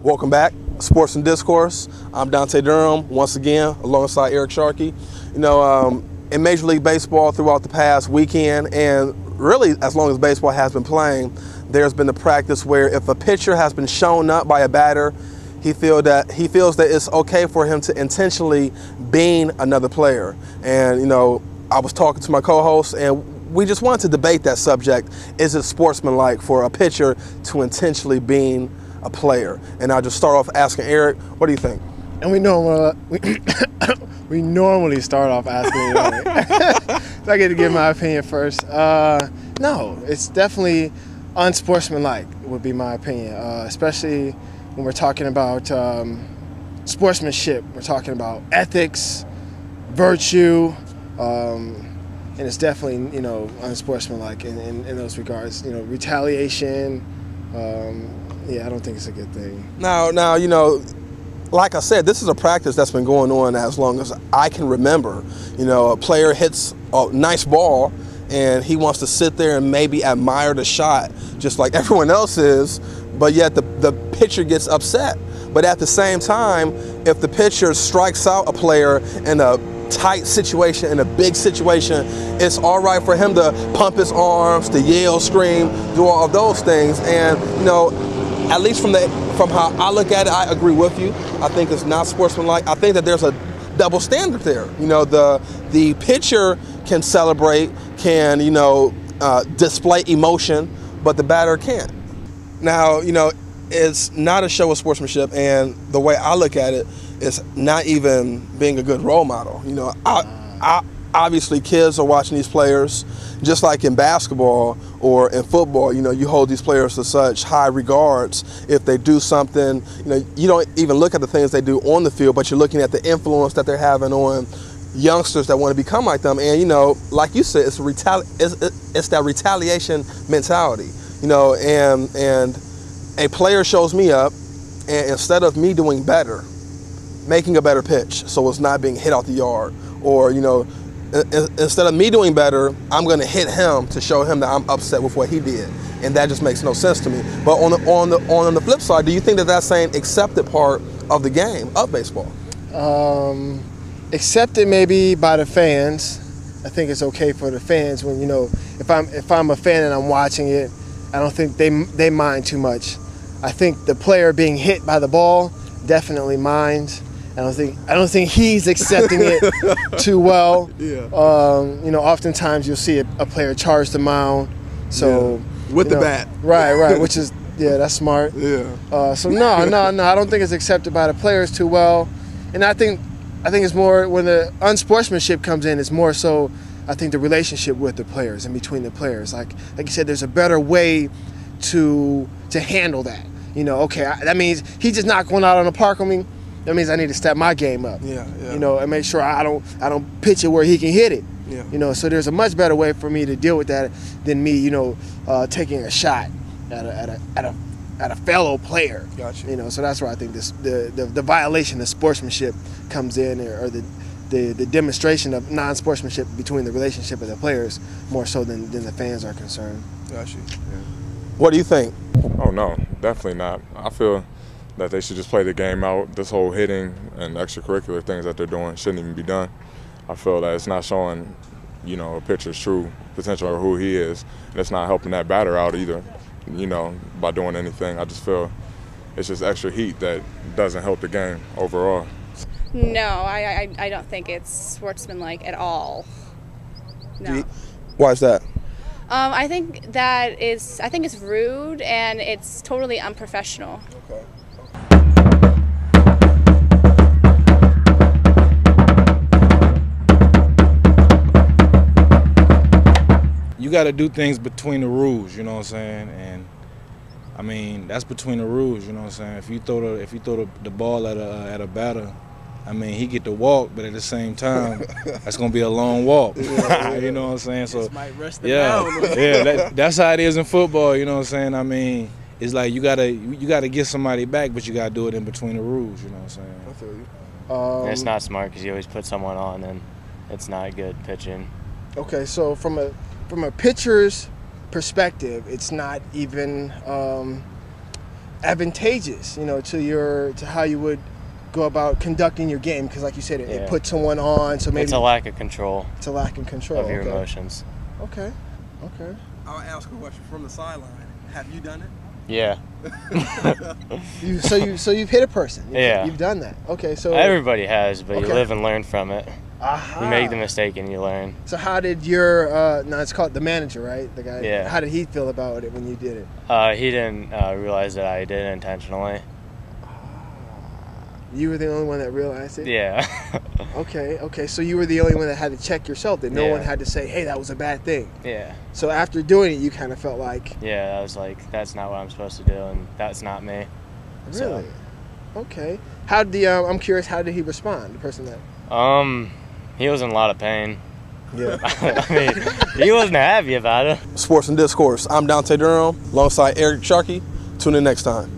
Welcome back, Sports and Discourse. I'm Donte Durham, once again, alongside Eric Sharkey. In Major League Baseball throughout the past weekend, and really as long as baseball has been playing, there's been the practice where if a pitcher has been shown up by a batter, he feels that it's okay for him to intentionally bean another player. And I was talking to my co-host, and we just wanted to debate that subject. Is it sportsmanlike for a pitcher to intentionally bean a player? And I'll just start off asking Eric, what do you think? And we normally start off asking Eric. So I get to give my opinion first. No, it's definitely unsportsmanlike, would be my opinion, especially when we're talking about sportsmanship. We're talking about ethics, virtue, and it's definitely, unsportsmanlike in those regards. Retaliation, yeah, I don't think it's a good thing. Now, like I said, this is a practice that's been going on as long as I can remember. A player hits a nice ball, and he wants to sit there and maybe admire the shot just like everyone else is, but yet the pitcher gets upset. But at the same time, if the pitcher strikes out a player in a tight situation, in a big situation, it's all right for him to pump his arms, to yell, scream, do all of those things. And at least from how I look at it, I agree with you. I think it's not sportsmanlike. I think that there's a double standard there. The pitcher can celebrate, can display emotion, but the batter can't. Now, it's not a show of sportsmanship, and the way I look at it is not even being a good role model. Obviously kids are watching these players, just like in basketball or in football. You hold these players to such high regards. If they do something, you don't even look at the things they do on the field, but you're looking at the influence that they're having on youngsters that want to become like them. And like you said, it's that retaliation mentality. And a player shows me up, and instead of me doing better, making a better pitch so it's not being hit out the yard, or instead of me doing better, I'm going to hit him to show him that I'm upset with what he did, and that just makes no sense to me. But on the flip side, do you think that that's saying accepted part of the game of baseball? Accepted maybe by the fans. I think it's okay for the fans when if I'm a fan and I'm watching it, I don't think they mind too much. I think the player being hit by the ball definitely minds. I don't think he's accepting it too well. Yeah. Oftentimes you'll see a player charge the mound. So with the bat. Right. Which is that's smart. Yeah. So no, I don't think it's accepted by the players too well. And I think it's more when the unsportsmanship comes in. It's more so I think the relationship with the players and between the players. Like you said, there's a better way to handle that. Okay, that means he's just not going out on the park with me. That means I need to step my game up. Yeah. And make sure I don't pitch it where he can hit it. Yeah. So there's a much better way for me to deal with that than me, taking a shot at a fellow player. Gotcha. So that's where I think the violation of sportsmanship comes in, or the demonstration of non-sportsmanship between the relationship of the players more so than the fans are concerned. Gotcha. Yeah. What do you think? Oh no, definitely not. I feel that they should just play the game out. This whole hitting and extracurricular things that they're doing shouldn't even be done. I feel that it's not showing, a pitcher's true potential or who he is. And it's not helping that batter out either, by doing anything. I just feel it's just extra heat that doesn't help the game overall. No, I don't think it's sportsmanlike at all. No. Why is that? I think it's rude, and it's totally unprofessional. Okay. You got to do things between the rules, you know what I'm saying? And I mean, that's between the rules, you know what I'm saying? If you throw the ball at a batter, I mean, he get to walk, but at the same time, that's gonna be a long walk. You know what I'm saying? So might rest the mound. That's how it is in football. You know what I'm saying? I mean, it's like you gotta get somebody back, but you gotta do it in between the rules. You know what I'm saying? I feel you. It's not smart because you always put someone on, and it's not good pitching. Okay, so from a pitcher's perspective, it's not even advantageous, you know, to how you would go about conducting your game? Because like you said, it put someone on, so maybe it's a lack of control. It's a lack of control of your emotions. Okay. I'll ask a question from the sideline. Have you done it? Yeah. So you've hit a person. Yeah. You've done that. Okay. So everybody has, but you live and learn from it. Aha. You make the mistake and you learn. So how did your now it's called the manager, right? The guy. Yeah. How did he feel about it when you did it? He didn't realize that I did it intentionally. You were the only one that realized it? Yeah. Okay. So you were the only one that had to check yourself, that no one had to say, hey, that was a bad thing. Yeah. So after doing it, you kind of felt like... Yeah, I was like, that's not what I'm supposed to do, and that's not me. Really? So. Okay. How did I'm curious, how did he respond, the person that... He was in a lot of pain. Yeah. I mean, he wasn't happy about it. Sports and Discourse. I'm Donte Durham, alongside Eric Sharkey. Tune in next time.